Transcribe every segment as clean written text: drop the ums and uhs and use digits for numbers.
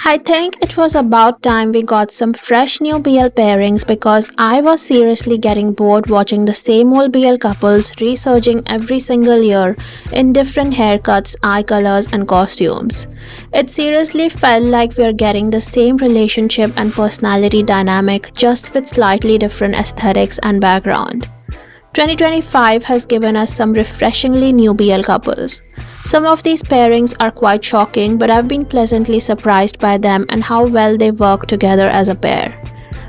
I think it was about time we got some fresh new BL pairings because I was seriously getting bored watching the same old BL couples resurging every single year in different haircuts, eye colors, and costumes. It seriously felt like we are getting the same relationship and personality dynamic just with slightly different aesthetics and background. 2025 has given us some refreshingly new BL couples. Some of these pairings are quite shocking, but I've been pleasantly surprised by them and how well they work together as a pair.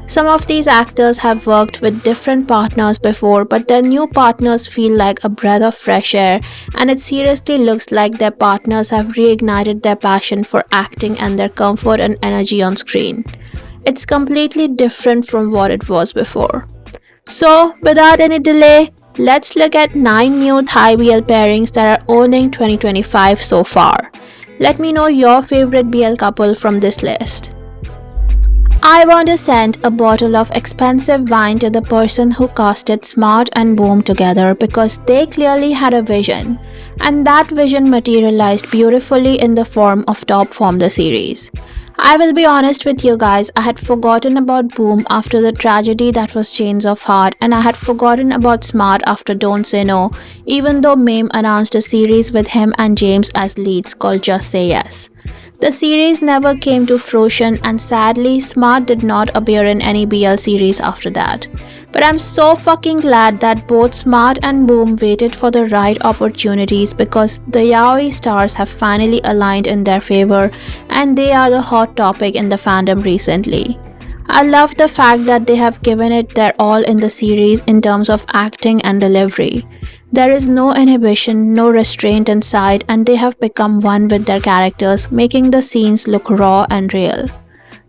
Some of these actors have worked with different partners before, but their new partners feel like a breath of fresh air, and it seriously looks like their partners have reignited their passion for acting and their comfort and energy on screen. It's completely different from what it was before. So, without any delay, let's look at 9 new Thai BL pairings that are owning 2025 so far. Let me know your favorite BL couple from this list. I want to send a bottle of expensive wine to the person who casted Smart and Boom together because they clearly had a vision, and that vision materialized beautifully in the form of Top Form the series. I will be honest with you guys, I had forgotten about Boom after the tragedy that was Chains of Heart, and I had forgotten about Smart after Don't Say No, even though Mame announced a series with him and James as leads called Just Say Yes. The series never came to fruition, and sadly, Smart did not appear in any BL series after that. But I'm so fucking glad that both Smart and Boom waited for the right opportunities because the yaoi stars have finally aligned in their favor, and they are the hot topic in the fandom recently. I love the fact that they have given it their all in the series in terms of acting and delivery. There is no inhibition, no restraint inside, and they have become one with their characters, making the scenes look raw and real.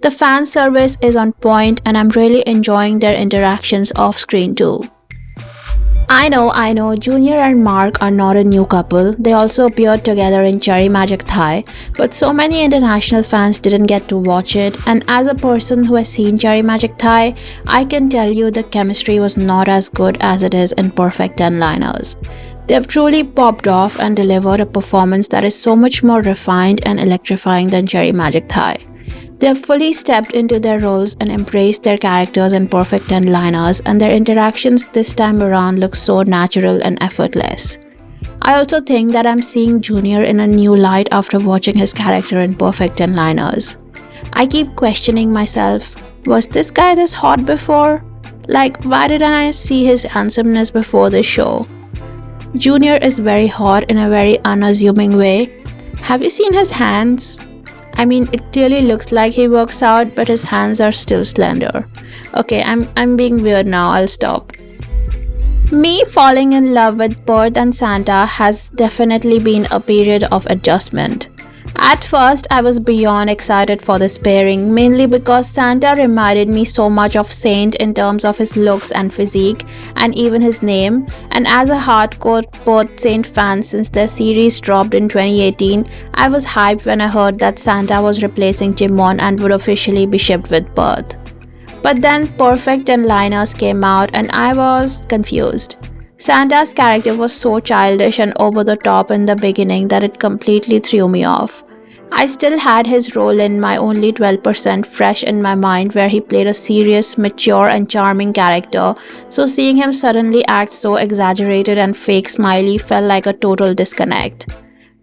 The fan service is on point, and I'm really enjoying their interactions off screen too. I know, Junior and Mark are not a new couple. They also appeared together in Cherry Magic Thai, but so many international fans didn't get to watch it, and as a person who has seen Cherry Magic Thai, I can tell you the chemistry was not as good as it is in Perfect 10 Liners. They have truly popped off and delivered a performance that is so much more refined and electrifying than Cherry Magic Thai. They have fully stepped into their roles and embraced their characters in Perfect 10 Liners, and their interactions this time around look so natural and effortless. I also think that I'm seeing Junior in a new light after watching his character in Perfect 10 Liners. I keep questioning myself, was this guy this hot before? Like, why didn't I see his handsomeness before this show? Junior is very hot in a very unassuming way. Have you seen his hands? I mean, it clearly looks like he works out, but his hands are still slender. Okay, I'm being weird now, I'll stop. Me falling in love with Perth and Santa has definitely been a period of adjustment. At first, I was beyond excited for this pairing, mainly because Santa reminded me so much of Saint in terms of his looks and physique, and even his name, and as a hardcore Perth Saint fan since their series dropped in 2018, I was hyped when I heard that Santa was replacing Jimon and would officially be shipped with Perth. But then Perfect 10 Liners came out and I was confused. Santa's character was so childish and over the top in the beginning that it completely threw me off. I still had his role in My Only 12% fresh in my mind where he played a serious, mature and charming character, so seeing him suddenly act so exaggerated and fake smiley felt like a total disconnect.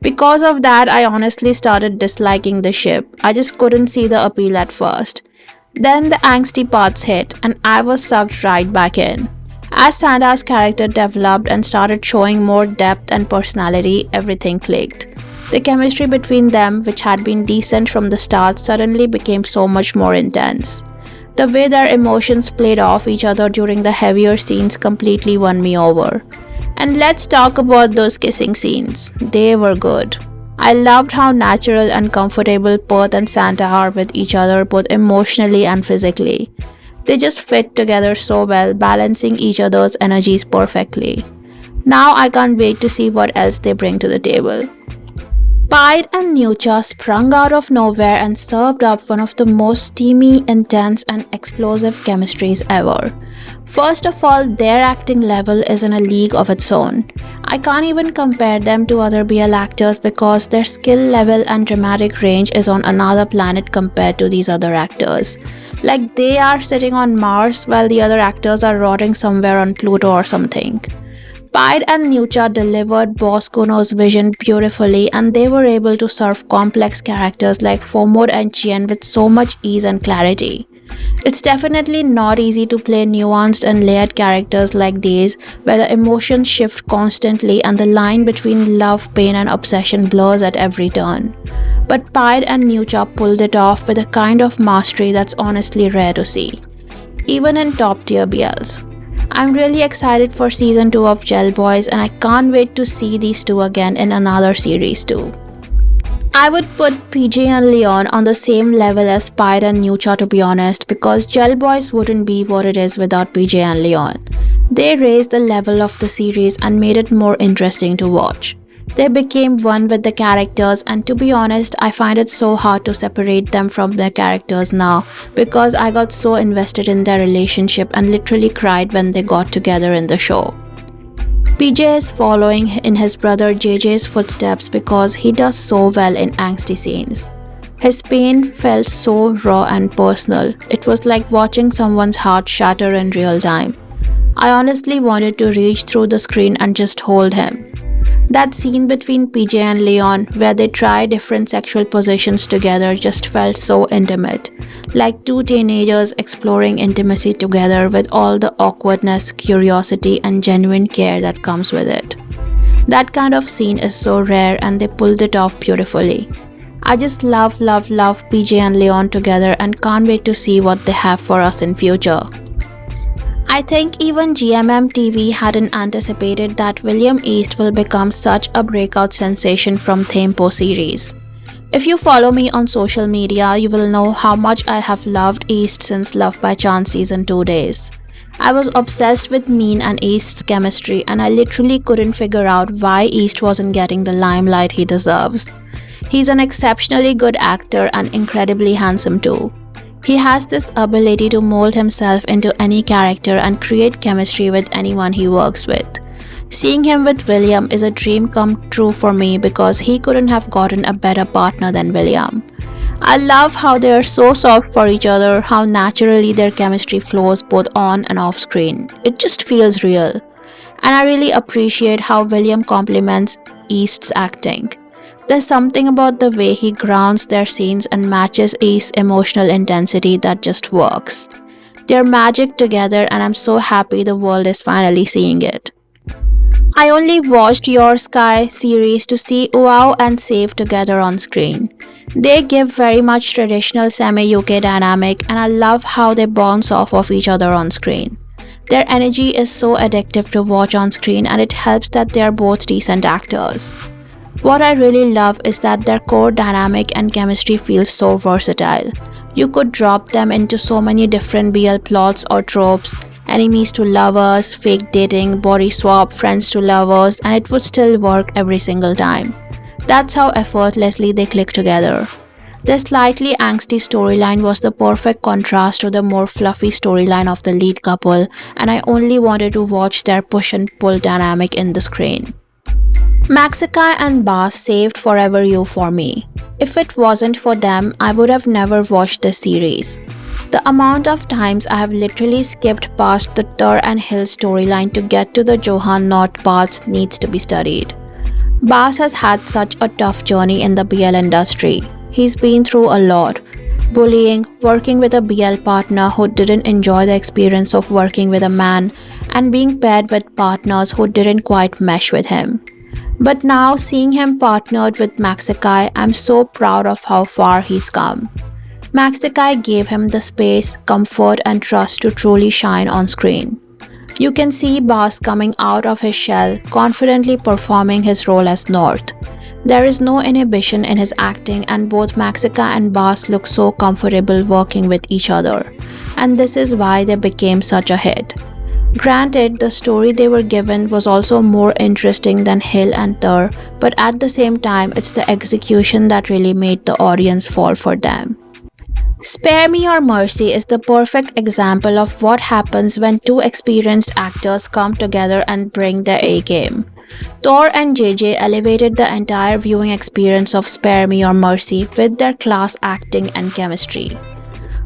Because of that, I honestly started disliking the ship. I just couldn't see the appeal at first. Then the angsty parts hit and I was sucked right back in. As Santa's character developed and started showing more depth and personality, everything clicked. The chemistry between them, which had been decent from the start, suddenly became so much more intense. The way their emotions played off each other during the heavier scenes completely won me over. And let's talk about those kissing scenes. They were good. I loved how natural and comfortable Perth and Santa are with each other both emotionally and physically. They just fit together so well, balancing each other's energies perfectly. Now I can't wait to see what else they bring to the table. Pied and Nucha sprung out of nowhere and served up one of the most steamy, intense, and explosive chemistries ever. First of all, their acting level is in a league of its own. I can't even compare them to other BL actors because their skill level and dramatic range is on another planet compared to these other actors. Like they are sitting on Mars while the other actors are rotting somewhere on Pluto or something. Pied and Nucha delivered Boss Kuno's vision beautifully, and they were able to serve complex characters like Fomod and Chien with so much ease and clarity. It's definitely not easy to play nuanced and layered characters like these, where the emotions shift constantly and the line between love, pain, and obsession blurs at every turn. But Pied and Nucha pulled it off with a kind of mastery that's honestly rare to see, even in top tier BLs. I'm really excited for season 2 of Gel Boys, and I can't wait to see these two again in another series too. I would put PJ and Leon on the same level as Pied and Nucha, to be honest, because Gel Boys wouldn't be what it is without PJ and Leon. They raised the level of the series and made it more interesting to watch. They became one with the characters, and to be honest, I find it so hard to separate them from their characters now because I got so invested in their relationship and literally cried when they got together in the show. PJ is following in his brother JJ's footsteps because he does so well in angsty scenes. His pain felt so raw and personal. It was like watching someone's heart shatter in real time. I honestly wanted to reach through the screen and just hold him. That scene between PJ and Leon where they try different sexual positions together just felt so intimate, like two teenagers exploring intimacy together with all the awkwardness, curiosity, and genuine care that comes with it. That kind of scene is so rare and they pulled it off beautifully. I just love PJ and Leon together and can't wait to see what they have for us in future. I think even GMM TV hadn't anticipated that William East will become such a breakout sensation from Tempo series. If you follow me on social media, you will know how much I have loved East since Love by Chance season 2 days. I was obsessed with Mean and East's chemistry, and I literally couldn't figure out why East wasn't getting the limelight he deserves. He's an exceptionally good actor and incredibly handsome too. He has this ability to mold himself into any character and create chemistry with anyone he works with. Seeing him with William is a dream come true for me because he couldn't have gotten a better partner than William. I love how they are so soft for each other, how naturally their chemistry flows both on and off screen. It just feels real. And I really appreciate how William complements East's acting. There's something about the way he grounds their scenes and matches East's emotional intensity that just works. They're magic together, and I'm so happy the world is finally seeing it. I only watched Your Sky series to see Wow and Save together on screen. They give very much traditional semi-UK dynamic, and I love how they bounce off of each other on screen. Their energy is so addictive to watch on screen, and it helps that they are both decent actors. What I really love is that their core dynamic and chemistry feels so versatile. You could drop them into so many different BL plots or tropes, enemies to lovers, fake dating, body swap, friends to lovers, and it would still work every single time. That's how effortlessly they click together. Their slightly angsty storyline was the perfect contrast to the more fluffy storyline of the lead couple, and I only wanted to watch their push and pull dynamic in the screen. Maxikai and Bass saved Forever You for me. If it wasn't for them, I would have never watched this series. The amount of times I have literally skipped past the Tur and Hill storyline to get to the Johan Knot parts needs to be studied. Bass has had such a tough journey in the BL industry. He's been through a lot. Bullying, working with a BL partner who didn't enjoy the experience of working with a man, and being paired with partners who didn't quite mesh with him. But now, seeing him partnered with Maxikai, I'm so proud of how far he's come. Maxikai gave him the space, comfort, and trust to truly shine on screen. You can see Bass coming out of his shell, confidently performing his role as North. There is no inhibition in his acting, and both Maxikai and Bass look so comfortable working with each other. And this is why they became such a hit. Granted, the story they were given was also more interesting than Hill and Tur, but at the same time, it's the execution that really made the audience fall for them. Spare Me or Mercy is the perfect example of what happens when two experienced actors come together and bring their A game. Thor and JJ elevated the entire viewing experience of Spare Me or Mercy with their class acting and chemistry.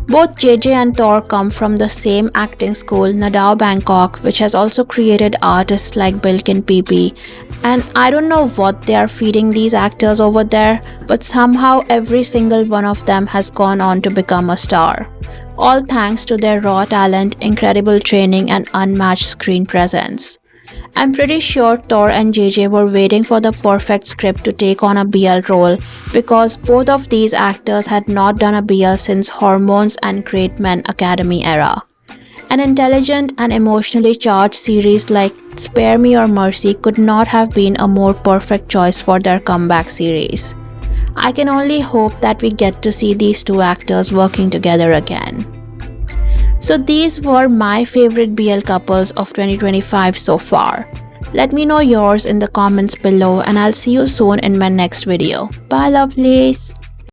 Both JJ and Thor come from the same acting school, Nadao Bangkok, which has also created artists like Bilkin PP. And I don't know what they are feeding these actors over there, but somehow every single one of them has gone on to become a star. All thanks to their raw talent, incredible training, and unmatched screen presence. I'm pretty sure Thor and JJ were waiting for the perfect script to take on a BL role because both of these actors had not done a BL since Hormones and Great Men Academy era. An intelligent and emotionally charged series like Spare Me or Mercy could not have been a more perfect choice for their comeback series. I can only hope that we get to see these two actors working together again. So these were my favorite BL couples of 2025 so far. Let me know yours in the comments below and I'll see you soon in my next video. Bye lovelies!